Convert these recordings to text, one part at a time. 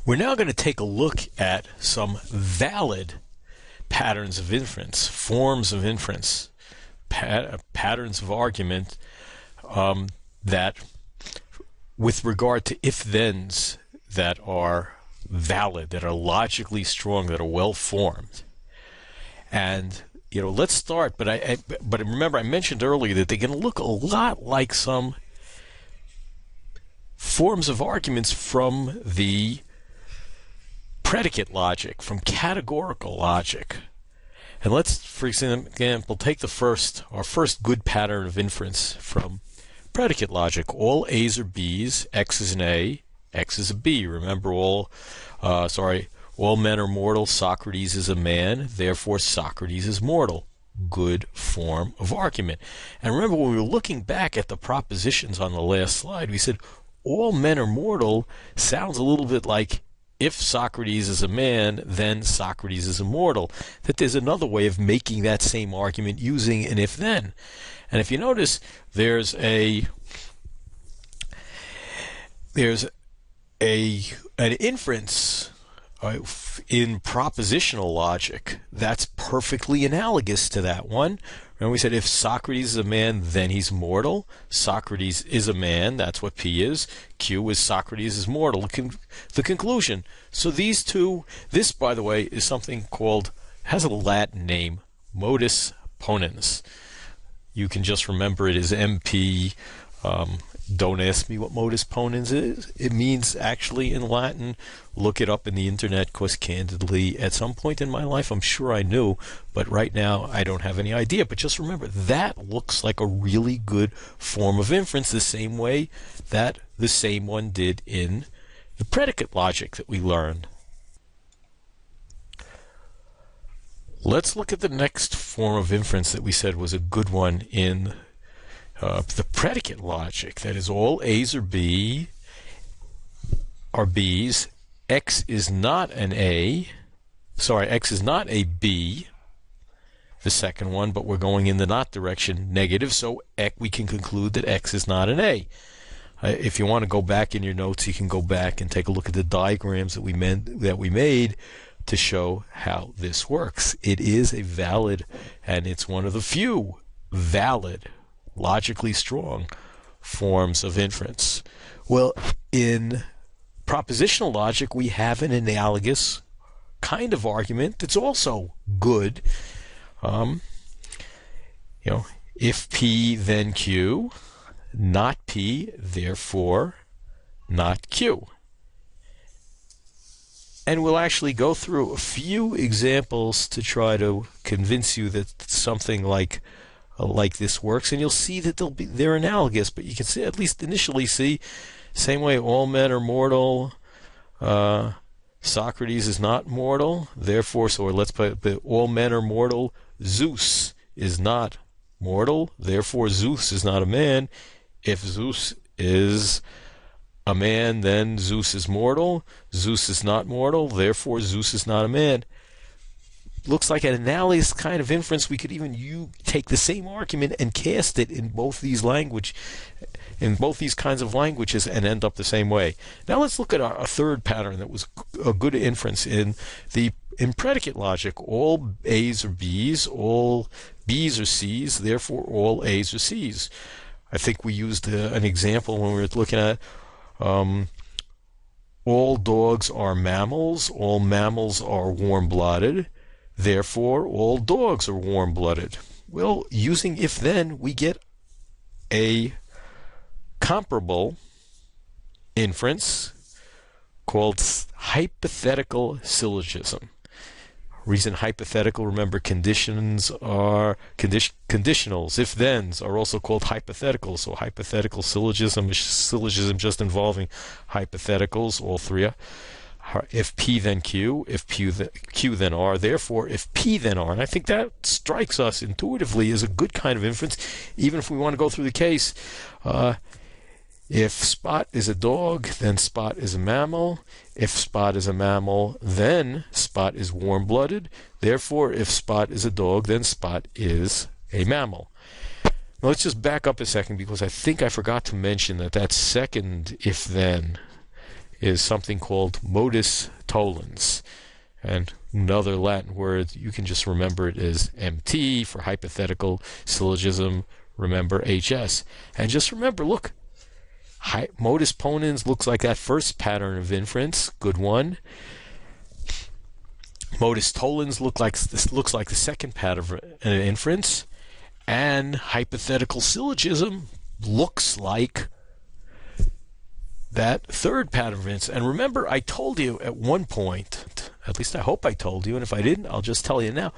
We're now going to take a look at some valid patterns of inference, forms of inference, patterns of argument that, with regard to if-thens that are valid, that are logically strong, that are well-formed. And let's start. But remember, I mentioned earlier that they're going to look a lot like some forms of arguments from the predicate logic, from categorical logic. And let's, for example, take our first good pattern of inference from predicate logic. All A's are B's, X is an A, X is a B. Remember, all men are mortal, Socrates is a man, therefore Socrates is mortal. Good form of argument. And remember, when we were looking back at the propositions on the last slide, we said all men are mortal sounds a little bit like if Socrates is a man, then Socrates is immortal. That there's another way of making that same argument using an if-then. And if you notice, there's an inference in propositional logic that's perfectly analogous to that one. Remember, we said if Socrates is a man, then he's mortal. Socrates is a man, that's what P is. Q is Socrates is mortal. The conclusion. So these two, this, by the way, is something called, has a Latin name, modus ponens. You can just remember it as MP. Don't ask me what modus ponens is. It means, actually, in Latin, look it up in the internet, because candidly, at some point in my life, I'm sure I knew, but right now, I don't have any idea. But just remember, that looks like a really good form of inference, the same way that the same one did in the predicate logic that we learned. Let's look at the next form of inference that we said was a good one in the predicate logic. That is, all A's are B's, X is not an A, X is not a B, the second one, but we're going in the not direction, negative, so we can conclude that X is not an A. If you want to go back in your notes, you can go back and take a look at the diagrams that we made to show how this works. It is a valid, and it's one of the few valid, logically strong forms of inference. Well, in propositional logic, we have an analogous kind of argument that's also good. If P, then Q, not P, therefore not Q. And we'll actually go through a few examples to try to convince you that something like this works, and you'll see that they're analogous, but you can see, at least initially see, same way all men are mortal, Socrates is not mortal, therefore, so let's put all men are mortal, Zeus is not mortal, therefore Zeus is not a man. If Zeus is a man, then Zeus is mortal. Zeus is not mortal, therefore Zeus is not a man. Looks like an analogous kind of inference. We could even take the same argument and cast it in both these kinds of languages and end up the same way. Now let's look at a third pattern that was a good inference in predicate logic. All A's are B's, all B's are C's, therefore all A's are C's. I think we used an example when we were looking at all dogs are mammals, all mammals are warm-blooded, therefore all dogs are warm-blooded. Well, using if-then, we get a comparable inference called hypothetical syllogism. Reason hypothetical, remember, conditions are conditionals. If-thens are also called hypotheticals. So hypothetical syllogism is syllogism just involving hypotheticals, all three. If P then Q, if Q then R, therefore if P then R. And I think that strikes us intuitively as a good kind of inference, even if we want to go through the case. If Spot is a dog, then Spot is a mammal. If Spot is a mammal, then Spot is warm-blooded. Therefore, if Spot is a dog, then Spot is a mammal. Now, let's just back up a second, because I think I forgot to mention that second if-then is something called modus tollens. And another Latin word, you can just remember it as MT for hypothetical syllogism. Remember HS. And just remember, look, modus ponens looks like that first pattern of inference. Good one. Modus tollens looks like the second pattern of inference. And hypothetical syllogism looks like that third pattern of inference. And remember, I told you at one point, at least I hope I told you, and if I didn't, I'll just tell you now,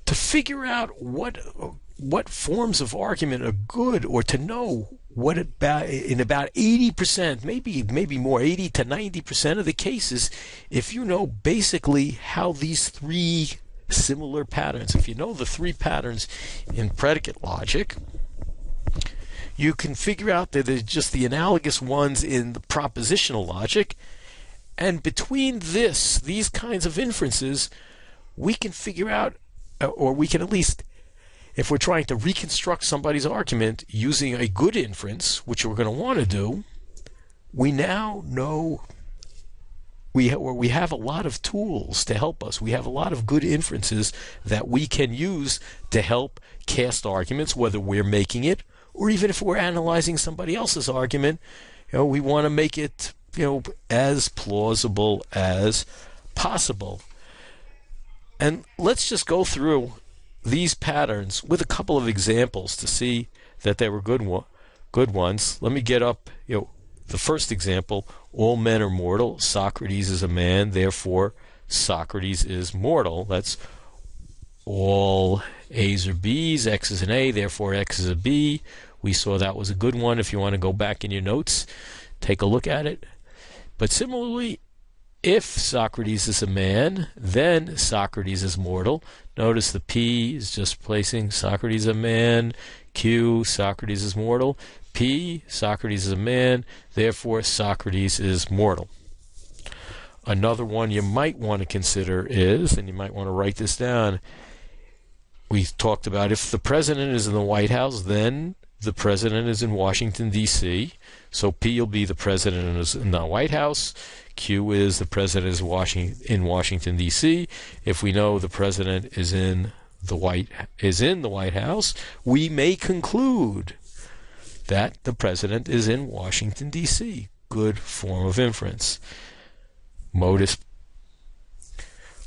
to figure out what forms of argument are good, or to know what in about 80%, maybe more, 80 to 90% of the cases, if you know basically how these three similar patterns, if you know the three patterns in predicate logic, you can figure out that they're just the analogous ones in the propositional logic. And between these kinds of inferences, we can figure out, or we can at least, if we're trying to reconstruct somebody's argument using a good inference, which we're going to want to do, we now know we have a lot of tools to help us. We have a lot of good inferences that we can use to help cast arguments, whether we're making it or even if we're analyzing somebody else's argument. We want to make it as plausible as possible. And let's just go through these patterns with a couple of examples to see that they were good ones. Let me get up the first example. All men are mortal. Socrates is a man, therefore Socrates is mortal. That's all A's are B's, X is an A, therefore X is a B. We saw that was a good one. If you want to go back in your notes, take a look at it. But similarly, if Socrates is a man, then Socrates is mortal. Notice the P is just placing Socrates a man, Q, Socrates is mortal, P, Socrates is a man, therefore Socrates is mortal. Another one you might want to consider is, and you might want to write this down, we talked about if the president is in the White House, then the president is in Washington, D.C. So P will be the president is in the White House. Q is the president is in Washington, D.C. If we know the president is in the White House, we may conclude that the president is in Washington, D.C. Good form of inference. Modus.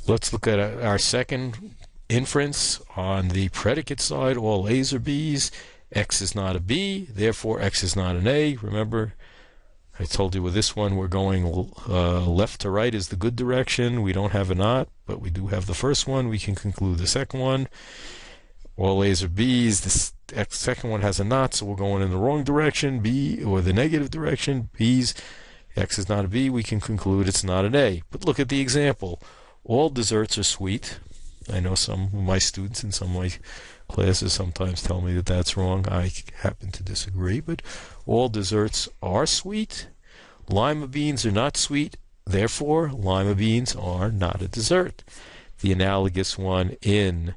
Let's look at our second inference on the predicate side. All A's are B's. X is not a B, therefore X is not an A. Remember, I told you with this one we're going left to right is the good direction. We don't have a not, but we do have the first one. We can conclude the second one. All A's are B's. The second one has a not, so we're going in the wrong direction, B, or the negative direction. B's, X is not a B. We can conclude it's not an A. But look at the example. All desserts are sweet. I know some of my students in some of my classes sometimes tell me that that's wrong. I happen to disagree, but all desserts are sweet. Lima beans are not sweet, therefore lima beans are not a dessert. The analogous one in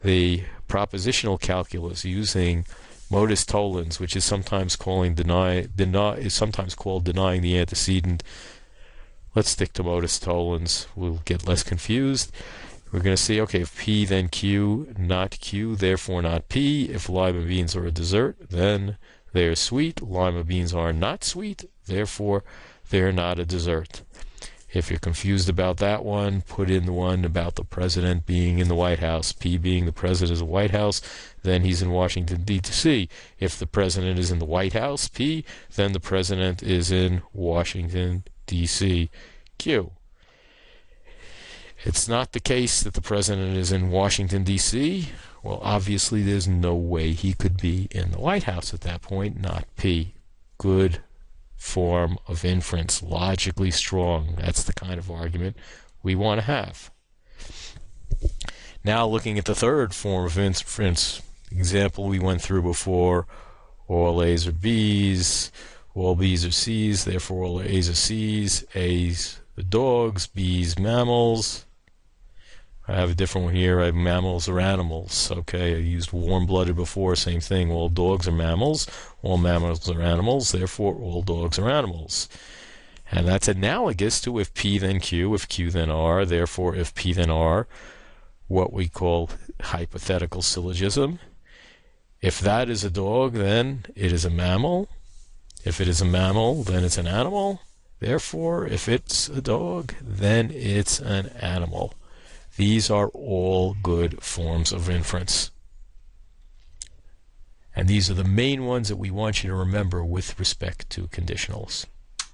the propositional calculus using modus tollens, which is sometimes called denying the antecedent. Let's stick to modus tollens. We'll get less confused. We're going to see, okay, if P then Q, not Q, therefore not P. If lima beans are a dessert, then they're sweet. Lima beans are not sweet, therefore they're not a dessert. If you're confused about that one, put in the one about the president being in the White House. P being the president of the White House, then he's in Washington, D.C. If the president is in the White House, P, then the president is in Washington, D.C. Q. It's not the case that the president is in Washington, D.C. Well, obviously, there's no way he could be in the White House at that point, not P. Good form of inference, logically strong. That's the kind of argument we want to have. Now, looking at the third form of inference, example we went through before, all A's are B's, all B's are C's, therefore all A's are C's, A's are dogs, B's mammals. I have a different one here. I have mammals are animals. Okay, I used warm-blooded before. Same thing. All dogs are mammals. All mammals are animals. Therefore, all dogs are animals. And that's analogous to if P then Q, if Q then R, therefore if P then R, what we call hypothetical syllogism. If that is a dog, then it is a mammal. If it is a mammal, then it's an animal. Therefore, if it's a dog, then it's an animal. These are all good forms of inference. And these are the main ones that we want you to remember with respect to conditionals.